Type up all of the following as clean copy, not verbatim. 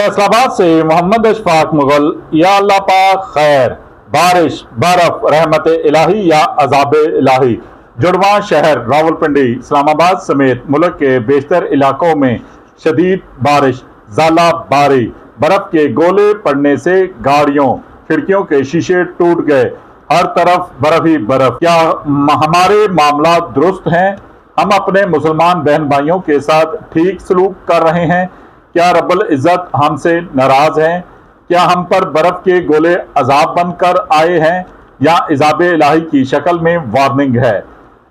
फैसलाबाद से मोहम्मद अशफाक मुगल। या अल्लाह पाक खैर, बारिश, बर्फ, रहमत इलाही या अजाब इलाही। जुड़वा शहर रावलपिंडी, इस्लामाबाद समेत मुल्क के बेशतर इलाकों में शदीद बारिश, ज़ाला बारी, बर्फ के गोले पड़ने से गाड़ियों खिड़कियों के शीशे टूट गए। हर तरफ बर्फ ही बर्फ। क्या हमारे मामला दुरुस्त हैं? हम अपने मुसलमान बहन भाइयों के साथ ठीक सलूक कर रहे हैं? क्या रब्बुल इज़्ज़त हमसे नाराज हैं? क्या हम पर बर्फ के गोले अजाब बनकर आए हैं या इज़ाब इलाही की शक्ल में वार्निंग है?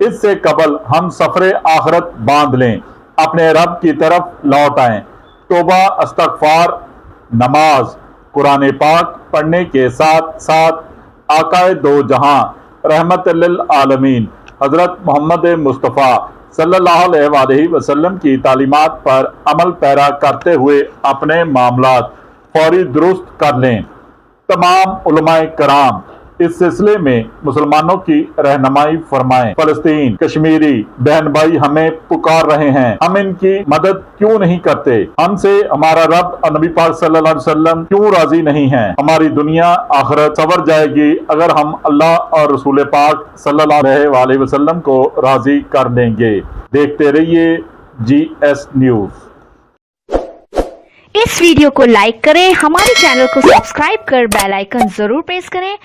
इससे कबल हम सफरे आखरत बांध लें, अपने रब की तरफ लौट आएं। तौबा, इस्तग़फ़ार, नमाज, कुरान पाक पढ़ने के साथ साथ आकाए दो जहां रहमत लिल आलमीन हजरत मोहम्मद मुस्तफ़ा सल्लल्लाहु अलैहि वसल्लम की तालीमात पर अमल पैरा करते हुए अपने मामलात फौरी दुरुस्त कर लें। तमाम उलमाए कराम इस सिलसिले में मुसलमानों की रहनुमाई फरमाएं। फलस्तीन कश्मीरी बहन भाई हमें पुकार रहे हैं, हम इनकी मदद क्यों नहीं करते? हमसे हमारा रब और नबी पाक सल्लल्लाहु अलैहि वसल्लम क्यों राजी नहीं हैं? हमारी दुनिया आखिरत सवर जाएगी अगर हम अल्लाह और रसूल पाक सल्लल्लाहु अलैहि वसल्लम को राजी कर देंगे। देखते रहिए GS न्यूज। इस वीडियो को लाइक करें, हमारे चैनल को सब्सक्राइब कर बेल आइकन जरूर प्रेस करें